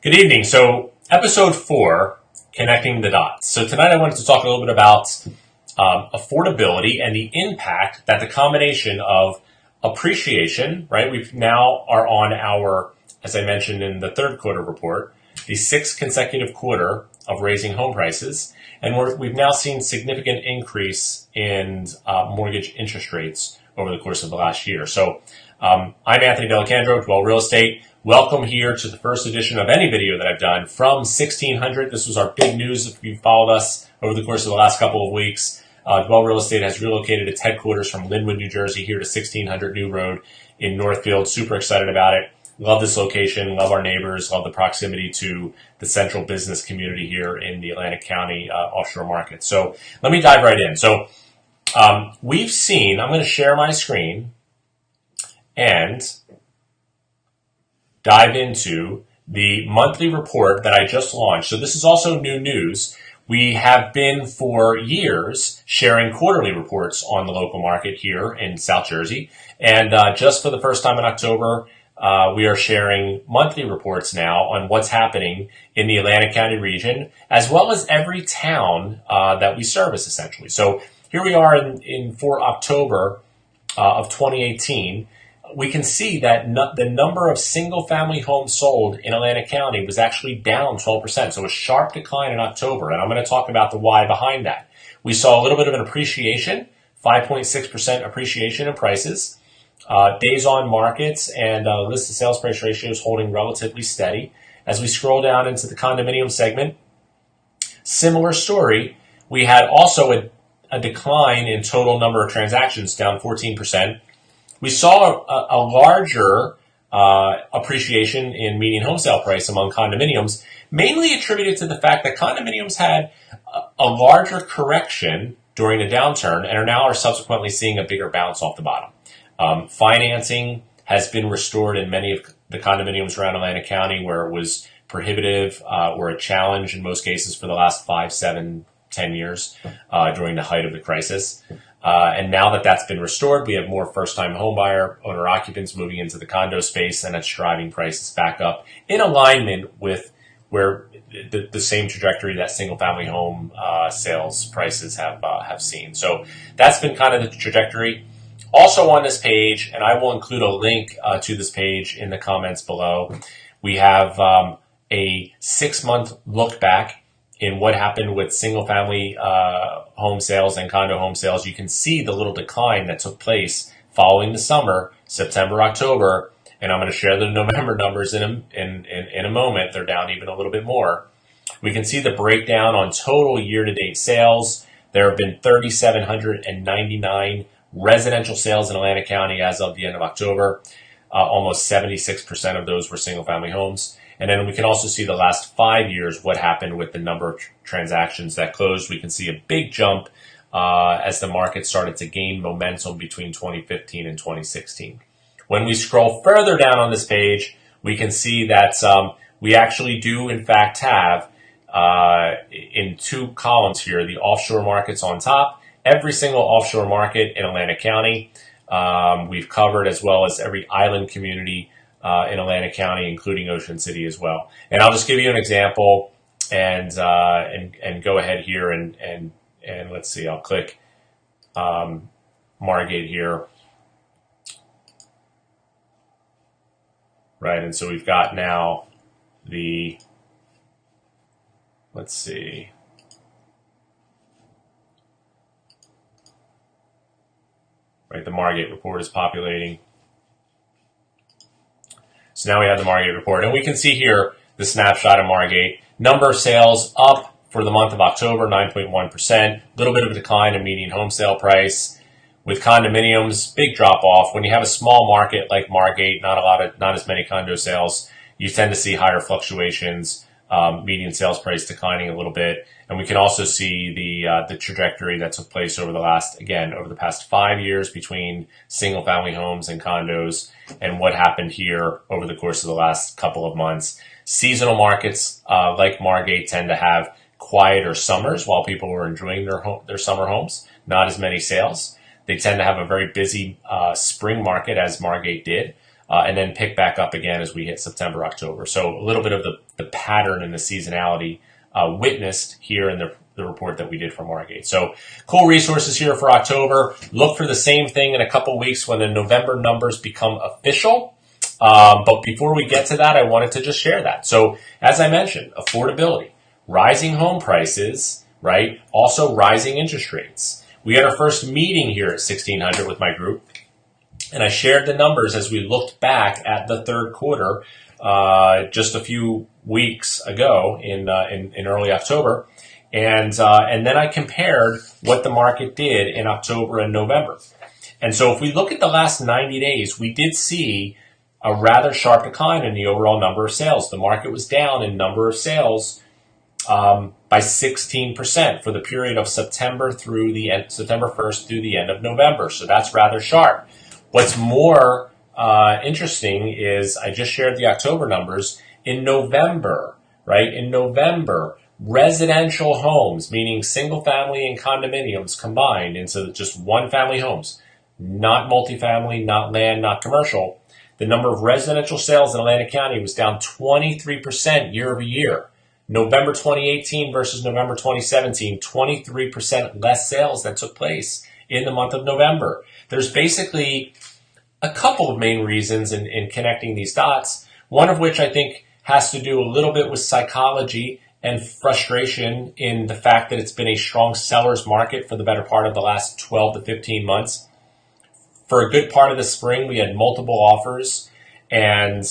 Good evening. So, episode 4, Connecting the Dots. So tonight I wanted to talk a little bit about affordability and the impact that the combination of appreciation, right? We now are on our, as I mentioned in the third quarter report, the 6th consecutive quarter of raising home prices. And we've now seen significant increase in mortgage interest rates over the course of the last year. So I'm Anthony Delacandro, Dwell Real Estate. Welcome here to the first edition of any video that I've done from 1600. This was our big news if you've followed us over the course of the last couple of weeks. Dwell Real Estate has relocated its headquarters from Linwood, New Jersey here to 1600 New Road in Northfield. Super excited about it. Love this location, love our neighbors, love the proximity to the central business community here in the Atlantic County offshore market. So let me dive right in. So we've seen, I'm going to share my screen and dive into the monthly report that I just launched. So this is also new news. We have been for years sharing quarterly reports on the local market here in South Jersey. And just for the first time in October, we are sharing monthly reports now on what's happening in the Atlantic County region, as well as every town that we service essentially. So here we are for October of 2018. We can see that the number of single-family homes sold in Atlantic County was actually down 12%, so a sharp decline in October, and I'm going to talk about the why behind that. We saw a little bit of an appreciation, 5.6% appreciation in prices, days on markets, and listed sales price ratios holding relatively steady. As we scroll down into the condominium segment, similar story. We had also a decline in total number of transactions, down 14%. We saw a larger appreciation in median home sale price among condominiums, mainly attributed to the fact that condominiums had a larger correction during the downturn and are subsequently seeing a bigger bounce off the bottom. Financing has been restored in many of the condominiums around Atlantic County where it was prohibitive or a challenge in most cases for the last 5, 7, 10 years during the height of the crisis. And now that that's been restored, we have more first-time homebuyer, owner-occupants moving into the condo space, and that's driving prices back up in alignment with where the same trajectory that single-family home sales prices have seen. So that's been kind of the trajectory. Also on this page, and I will include a link to this page in the comments below, we have a 6-month look back in what happened with single-family home sales and condo home sales. You can see the little decline that took place following the summer, September, October, and I'm going to share the November numbers in a moment. They're down even a little bit more. We can see the breakdown on total year-to-date sales. There have been 3,799 residential sales in Atlantic County as of the end of October. Almost 76% of those were single-family homes. And then we can also see the last 5 years, what happened with the number of transactions that closed. We can see a big jump as the market started to gain momentum between 2015 and 2016. When we scroll further down on this page, we can see that we actually do, in fact, have in 2 columns here, the offshore markets on top. Every single offshore market in Atlantic County we've covered, as well as every island community in Atlantic County, including Ocean City as well. And I'll just give you an example and go ahead here and let's see, I'll click Margate here. Right, and so we've got now let's see. Right, the Margate report is populating. So now we have the Margate report, and we can see here the snapshot of Margate. Number of sales up for the month of October, 9.1%. A little bit of a decline in median home sale price. With condominiums, big drop off. When you have a small market like Margate, not as many condo sales, you tend to see higher fluctuations. Median sales price declining a little bit, and we can also see the trajectory that took place over the past 5 years between single-family homes and condos, and what happened here over the course of the last couple of months. Seasonal markets like Margate tend to have quieter summers while people were enjoying their summer homes. Not as many sales. They tend to have a very busy spring market, as Margate did. and then pick back up again as we hit September, October. So a little bit of the pattern and the seasonality witnessed here in the report that we did for Margate. So cool resources here for October. Look for the same thing in a couple weeks when the November numbers become official. But before we get to that, I wanted to just share that. So as I mentioned, affordability, rising home prices, right? Also rising interest rates. We had our first meeting here at 1600 with my group, and I shared the numbers as we looked back at the third quarter just a few weeks ago in early October. And then I compared what the market did in October and November. And so if we look at the last 90 days, we did see a rather sharp decline in the overall number of sales. The market was down in number of sales by 16% for the period of September 1st through the end of November. So that's rather sharp. What's more interesting is I just shared the October numbers. In November, right? In November, residential homes, meaning single family and condominiums combined into just one family homes, not multifamily, not land, not commercial. The number of residential sales in Atlantic County was down 23% year over year. November 2018 versus November 2017, 23% less sales that took place in the month of November. There's basically a couple of main reasons in connecting these dots, one of which I think has to do a little bit with psychology and frustration in the fact that it's been a strong seller's market for the better part of the last 12 to 15 months. For a good part of the spring, we had multiple offers and,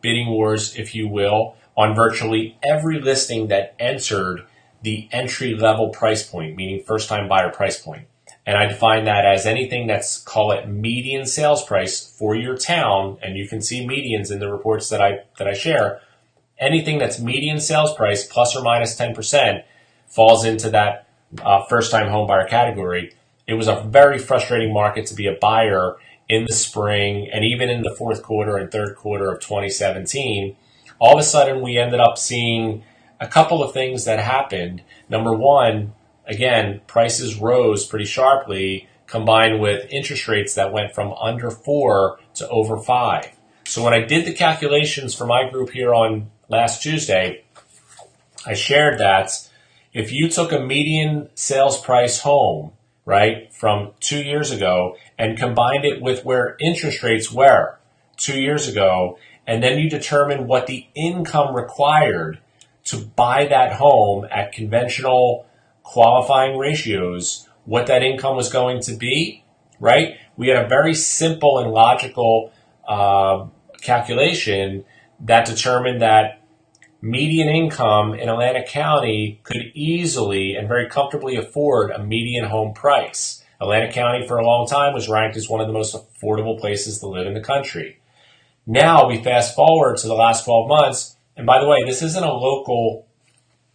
bidding wars, if you will, on virtually every listing that entered the entry-level price point, meaning first-time buyer price point. And I define that as anything that's, call it median sales price for your town, and you can see medians in the reports that I share. Anything that's median sales price plus or minus 10% falls into that first-time home buyer category. It was a very frustrating market to be a buyer in the spring and even in the fourth quarter and third quarter of 2017. All of a sudden, we ended up seeing a couple of things that happened. Number one, again, prices rose pretty sharply, combined with interest rates that went from under 4 to over 5. So when I did the calculations for my group here on last Tuesday, I shared that if you took a median sales price home, right, from 2 years ago and combined it with where interest rates were 2 years ago, and then you determine what the income required to buy that home at conventional qualifying ratios, what that income was going to be, right? We had a very simple and logical calculation that determined that median income in Atlantic County could easily and very comfortably afford a median home price. Atlantic County for a long time was ranked as one of the most affordable places to live in the country. Now we fast forward to the last 12 months, and by the way, this isn't a local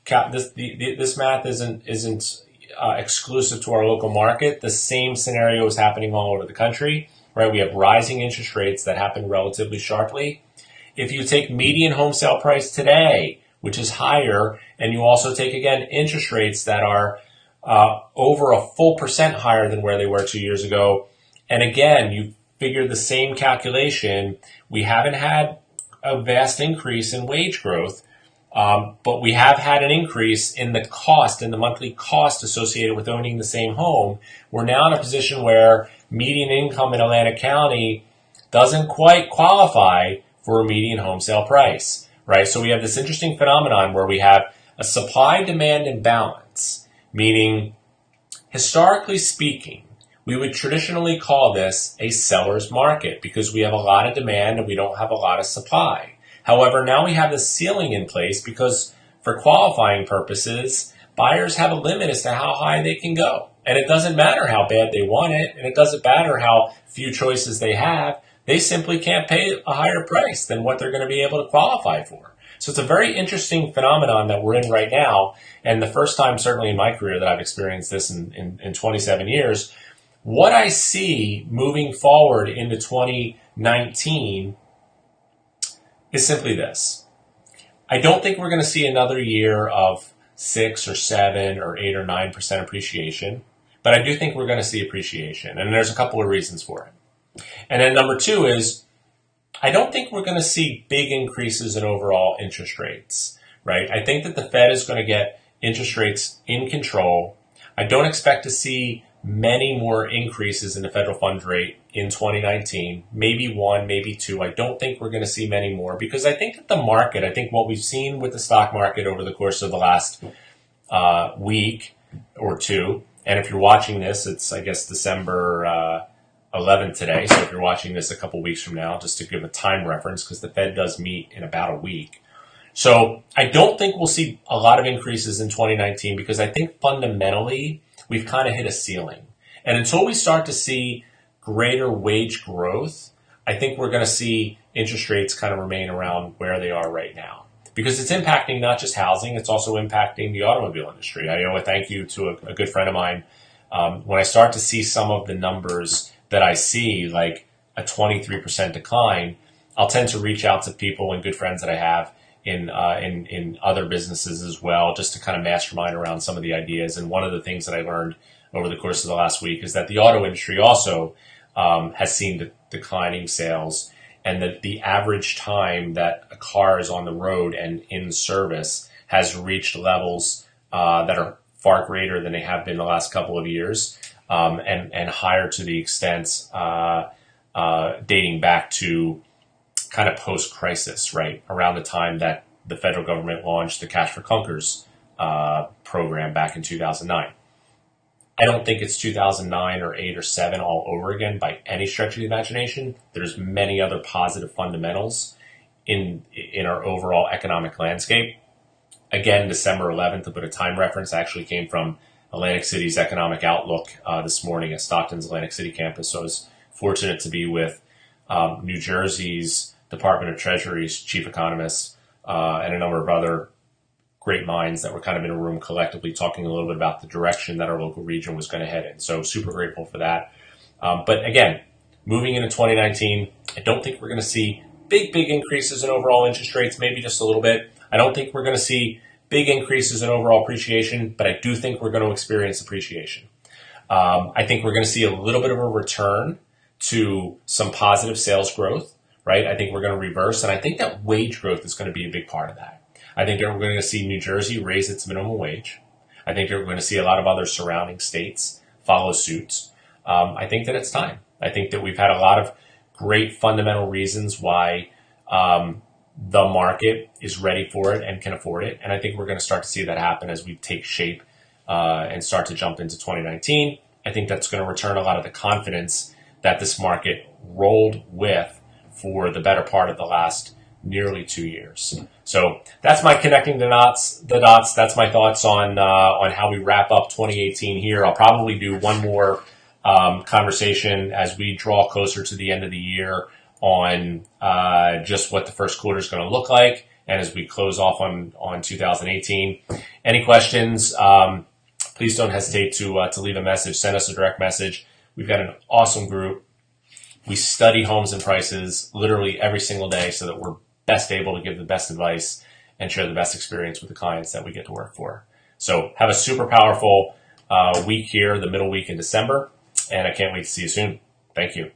this math isn't exclusive to our local market. The same scenario is happening all over the country, right? We have rising interest rates that happen relatively sharply. If you take median home sale price today, which is higher, and you also take, again, interest rates that are over a full percent higher than where they were 2 years ago, and again, you figure the same calculation, we haven't had a vast increase in wage growth, but we have had an increase in the cost, in the monthly cost associated with owning the same home. We're now in a position where median income in Atlantic County doesn't quite qualify for a median home sale price, right? So we have this interesting phenomenon where we have a supply-demand imbalance, meaning, historically speaking, we would traditionally call this a seller's market because we have a lot of demand and we don't have a lot of supply. However, now we have this ceiling in place because for qualifying purposes, buyers have a limit as to how high they can go. And it doesn't matter how bad they want it, and it doesn't matter how few choices they have. They simply can't pay a higher price than what they're going to be able to qualify for. So it's a very interesting phenomenon that we're in right now, and the first time certainly in my career that I've experienced this in 27 years. What I see moving forward into 2019 is simply this. I don't think we're going to see another year of 6 or 7 or 8 or 9% appreciation, but I do think we're going to see appreciation, and there's a couple of reasons for it. And then number two is, I don't think we're going to see big increases in overall interest rates, right? I think that the Fed is going to get interest rates in control. I don't expect to see many more increases in the federal funds rate in 2019, maybe one, maybe two. I don't think we're going to see many more because I think that the market, I think what we've seen with the stock market over the course of the last week or two, and if you're watching this, it's, I guess, December 11th today. So if you're watching this a couple weeks from now, just to give a time reference, because the Fed does meet in about a week. So I don't think we'll see a lot of increases in 2019 because I think fundamentally we've kind of hit a ceiling. And until we start to see greater wage growth, I think we're going to see interest rates kind of remain around where they are right now. Because it's impacting not just housing, it's also impacting the automobile industry. I owe a thank you to a good friend of mine. When I start to see some of the numbers that I see, like a 23% decline, I'll tend to reach out to people and good friends that I have in other businesses as well, just to kind of mastermind around some of the ideas. And one of the things that I learned over the course of the last week is that the auto industry also has seen declining sales, and that the average time that a car is on the road and in service has reached levels that are far greater than they have been the last couple of years, and higher to the extent dating back to kind of post-crisis, right? Around the time that the federal government launched the Cash for Clunkers program back in 2009. I don't think it's 2009 or 8 or 7 all over again by any stretch of the imagination. There's many other positive fundamentals in our overall economic landscape. Again, December 11th, to put a time reference, actually came from Atlantic City's Economic Outlook this morning at Stockton's Atlantic City campus. So I was fortunate to be with New Jersey's Department of Treasury's chief economist and a number of other great minds that were kind of in a room collectively talking a little bit about the direction that our local region was going to head in. So super grateful for that. But again, moving into 2019, I don't think we're going to see big increases in overall interest rates, maybe just a little bit. I don't think we're going to see big increases in overall appreciation, but I do think we're going to experience appreciation. I think we're going to see a little bit of a return to some positive sales growth, right? I think we're going to reverse, and I think that wage growth is going to be a big part of that. I think we're going to see New Jersey raise its minimum wage. I think we're going to see a lot of other surrounding states follow suit. I think that it's time. I think that we've had a lot of great fundamental reasons why the market is ready for it and can afford it. And I think we're going to start to see that happen as we take shape and start to jump into 2019. I think that's going to return a lot of the confidence that this market rolled with for the better part of the last nearly 2 years. So that's my connecting the dots. That's my thoughts on how we wrap up 2018 here. I'll probably do one more conversation as we draw closer to the end of the year on just what the first quarter is going to look like, and as we close off on 2018. Any questions? Please don't hesitate to leave a message. Send us a direct message. We've got an awesome group. We study homes and prices literally every single day so that we're best able to give the best advice and share the best experience with the clients that we get to work for. So have a super powerful week here, the middle week in December, and I can't wait to see you soon. Thank you.